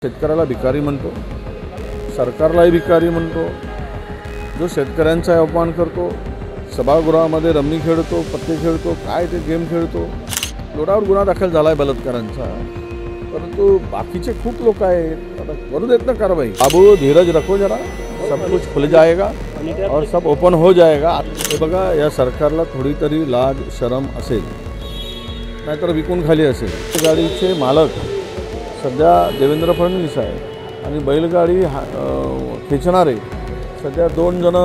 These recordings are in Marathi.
शेतकऱ्याला भिकारी म्हणतो, सरकारलाही भिकारी म्हणतो, जो शेतकऱ्यांचा अपमान करतो, सभागृहामध्ये रम्मी खेळतो, पत्ते खेळतो, काय ते गेम खेळतो, एवढावर गुन्हा दाखल झाला आहे बलात्कारांचा. परंतु बाकीचे खूप लोक आहेत, आता करू देत ना कारवाई. बाबू धीरज रखो जरा, सब कुछ खुल जाएगा और सब ओपन हो जाएगा. हे बघा, या सरकारला थोडी तरी लाज शरम असेल, नाहीतर विकून खाली असेल. गाडीचे मालक सध्या देवेंद्र फडणवीस आहे आणि बैलगाडी खेचणारे सध्या 2 जण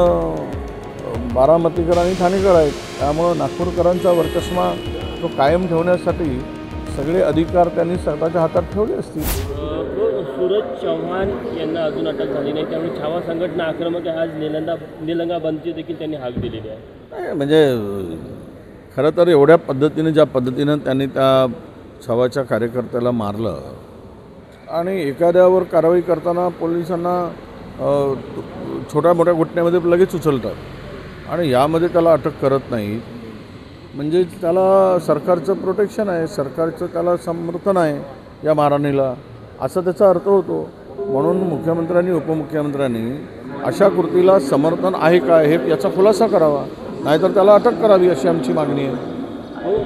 बारामतीकर आणि ठाणेकर आहेत. त्यामुळं नागपूरकरांचा वर्चस्व तो कायम ठेवण्यासाठी सगळे अधिकार त्यांनी स्वतःच्या हातात ठेवले असतील. सूरज चव्हाण यांना अजून अटक झाली नाही, त्यामुळे छावा संघटना आक्रमक आहे. आज निलंगा बंदची देखील त्यांनी हाक दिलेली आहे. नाही म्हणजे खरं तर एवढ्या पद्धतीने ज्या पद्धतीनं त्यांनी त्या छावाच्या कार्यकर्त्याला मारलं आणि एखाद्यावर कारवाई करताना पोलिसांना छोट्या मोठ्या घटनेमध्ये लगेच उचलतात आणि यामध्ये त्याला अटक करत नाहीत, म्हणजे त्याला सरकारचं प्रोटेक्शन आहे, सरकारचं त्याला समर्थन आहे या मारहाणीला, असा त्याचा अर्थ होतो. म्हणून मुख्यमंत्र्यांनी उपमुख्यमंत्र्यांनी अशा कृतीला समर्थन आहे का हे याचा खुलासा करावा, नाहीतर त्याला अटक करावी अशी आमची मागणी आहे.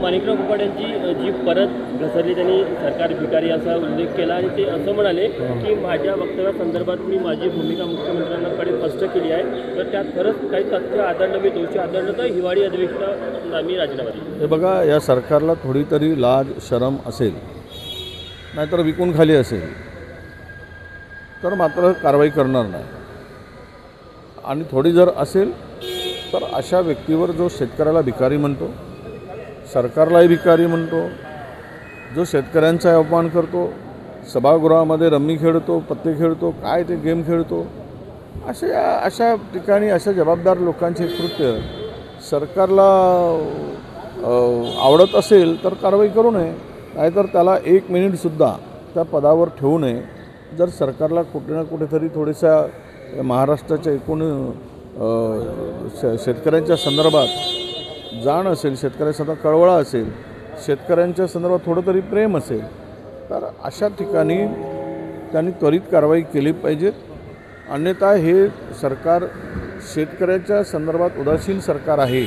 माणिकराव कुपाड यांची जीप परत घसरली, त्यांनी सरकार भिकारी असा उल्लेख केला आणि ते असं म्हणाले की माझ्या वक्तव्यासंदर्भात मी माझी भूमिका मुख्यमंत्र्यांकडे स्पष्ट केली आहे, तर त्यात खरंच काही तथ्य आढळलं, मी दोषी आढळलं तर हिवाळी अधिवेशनात मी राजीनामा दिला. हे बघा, या सरकारला थोडी तरी लाज शरम असेल, नाहीतर विकून खाली असेल, तर मात्र कारवाई करणार नाही. आणि थोडी जर असेल तर अशा व्यक्तीवर जो शेतकऱ्याला भिकारी म्हणतो, सरकारलाही भिकारी म्हणतो, जो शेतकऱ्यांचा अपमान करतो, सभागृहामध्ये रम्मी खेळतो, पत्ते खेळतो, काय ते गेम खेळतो, अशा ठिकाणी अशा जबाबदार लोकांचे कृत्य सरकारला आवडत असेल तर कारवाई करू नये, नाहीतर त्याला 1 मिनिटसुद्धा त्या पदावर ठेवू नये. जर सरकारला कुठे ना कुठेतरी थोड्याशा महाराष्ट्राच्या एकूण शेतकऱ्यांच्या संदर्भात जाण असेल, शेतकऱ्यांचा कळवळा असेल, शेतकऱ्यांच्या संदर्भात थोडं तरी प्रेम असेल, तर अशा ठिकाणी त्यांनी त्वरित कारवाई केली पाहिजे. अन्यथा हे सरकार शेतकऱ्याच्या संदर्भात उदासीन सरकार आहे.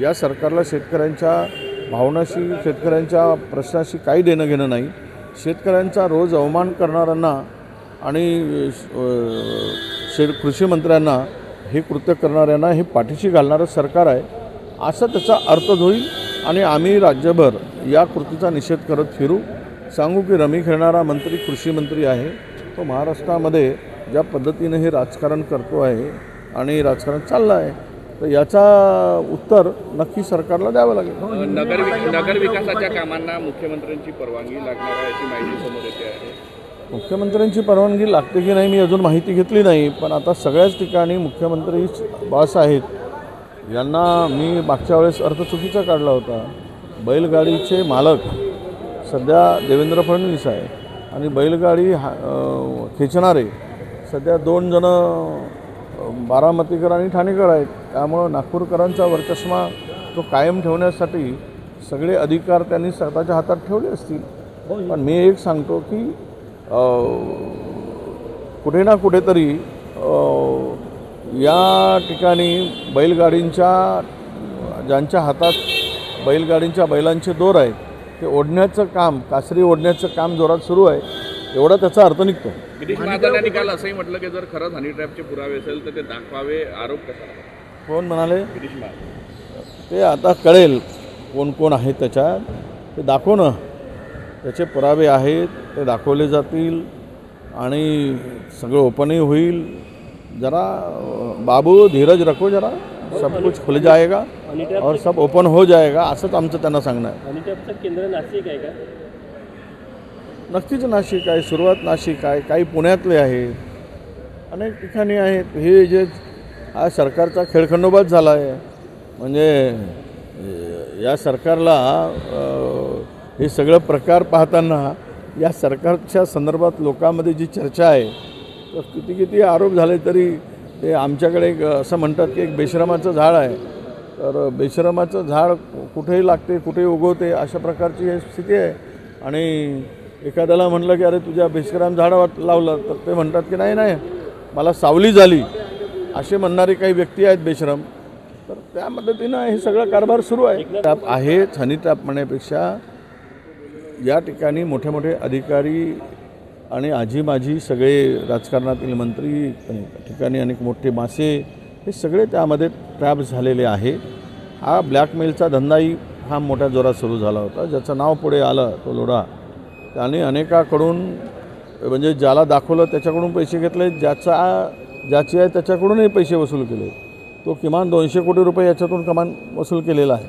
या सरकारला शेतकऱ्यांच्या भावनाशी, शेतकऱ्यांच्या प्रश्नाशी काही देणं घेणं नाही. शेतकऱ्यांचा रोज अवमान करणाऱ्यांना आणि कृषी मंत्र्यांना हे कृत्य करणाऱ्यांना हे पाठीशी घालणारं सरकार आहे असा त्याचा अर्थ होईल. आणि आम्ही राज्यभर या कृतीचा निषेध करत फिरू. सांगू की रमी खेळणारा मंत्री कृषी मंत्री आहे, तो महाराष्ट्रामध्ये ज्या पद्धतीने हे राजकारण करतो आहे आणि राजकारण चाललं आहे, तर याचा उत्तर नक्की सरकारला द्यावं लागेल. नगर विकासाच्या कामांना मुख्यमंत्र्यांची परवानगी लागणार आहे अशी माहिती समोर येते आहे. मुख्यमंत्र्यांची परवानगी लागते की नाही मी अजून माहिती घेतली नाही, पण आता सगळ्याच ठिकाणी मुख्यमंत्री बॉस आहेत. यांना मी मागच्या वेळेस अर्थ चुकीचा काढला होता. बैलगाडीचे मालक सध्या देवेंद्र फडणवीस आहे आणि बैलगाडी खेचणारे सध्या 2 जण बारामतीकर आणि ठाणेकर आहेत. त्यामुळं नागपूरकरांचा वर्चस्व तो कायम ठेवण्यासाठी सगळे अधिकार त्यांनी स्वतःच्या हातात ठेवले असतील. पण मी एक सांगतो की कुठे ना कुठेतरी या ठिकाणी ज्यांच्या हातात बैलांचे दोर आहेत ते ओढण्याचं काम, कासरी ओढण्याचं काम जोरात सुरू आहे, एवढा त्याचा अर्थ निघतो. गिरीश महाजनांनी काल असंही म्हटलं की जर खरंच हनी ट्रॅपचे पुरावे असेल तर ते दाखवावे. आरोप कसा? कोण म्हणाले? गिरीश महाजन. ते आता कळेल कोण कोण आहेत त्याच्यात, ते दाखव ना. त्याचे पुरावे आहेत, ते दाखवले जातील आणि सगळं ओपनही होईल. जरा बाबू धीरज रखो जरा, सब कुछ खुल जाएगा और सब ओपन हो जाएगा, असंच आमचं त्यांना सांगणं आहे. हनी ट्रॅपचं केंद्र नाशिक आहे का? नक्कीच नाशिक आहे, सुरुवात नाशिक आहे, काही पुण्यातले आहेत, अनेक ठिकाणी आहेत. हे जे हा सरकारचा खेळखंडोबाच झाला आहे. म्हणजे या सरकारला हे सगळं प्रकार पाहताना या सरकारच्या संदर्भात लोकांमध्ये जी चर्चा आहे, तर किती आरोप झाले तरी ते आमच्याकडे असं म्हणतात की एक बेशरमाचं झाड आहे, तर बेशरमाचं झाड कुठेही लागते, कुठेही उगवते, अशा प्रकारची ही स्थिती आहे. आणि एखाद्याला म्हणलं की अरे तुझ्या बेशकराम झाड लावलं तर ते म्हणतात की नाही नाही मला सावली झाली, असे म्हणणारे काही व्यक्ती आहेत बेशरम. तर त्या पद्धतीनं हे सगळं कारभार सुरू आहे. ट्रॅप आहे, हनी ट्रॅप म्हणण्यापेक्षा या ठिकाणी मोठे मोठे अधिकारी आणि आजी माजी सगळे राजकारणातील मंत्री ठिकाणी अनेक मोठे मासे हे सगळे त्यामध्ये ट्रॅप झालेले आहे. हा ब्लॅकमेलचा धंदाही हा मोठ्या जोरात सुरू झाला होता. ज्याचं नाव पुढे आलं तो लोढा, त्याने अनेकाकडून म्हणजे ज्याला दाखवलं त्याच्याकडून पैसे घेतले, ज्याची आहे त्याच्याकडूनही पैसे वसूल केले. तो किमान 200 कोटी रुपये याच्यातून कमान वसूल केलेला आहे,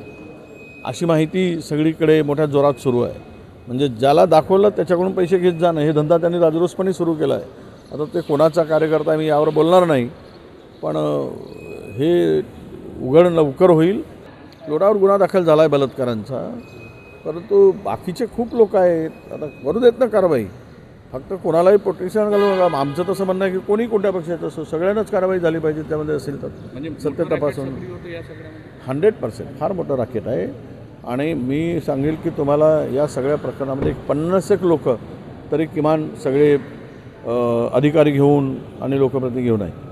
अशी माहिती सगळीकडे मोठ्या जोरात सुरू आहे. म्हणजे ज्याला दाखवलं त्याच्याकडून पैसे घेत जाणं हे धंदा त्यांनी राजरोसपणे सुरू केला आहे. आता ते कोणाचा कार्यकर्ता मी यावर बोलणार नाही, पण हे उघड लवकर होईल. लोढावर गुन्हा दाखल झाला आहे बलात्कारांचा, परंतु बाकीचे खूप लोक आहेत. आता करू देत ना कारवाई, फक्त कोणालाही प्रोटेक्शन घालू नका. आमचं तसं म्हणणं आहे की कोणी कोणत्या पक्षाचं असो सगळ्यांनाच कारवाई झाली पाहिजे त्यामध्ये असेल तर. म्हणजे सत्य तपासून 100% फार मोठं राकेट आहे. आणि मी सांगेल की तुम्हाला या सगळ्या प्रकरणामध्ये 50 लोक तरी किमान सगळे अधिकारी घेऊन आणि लोकप्रतिनिधी घेऊन आहे.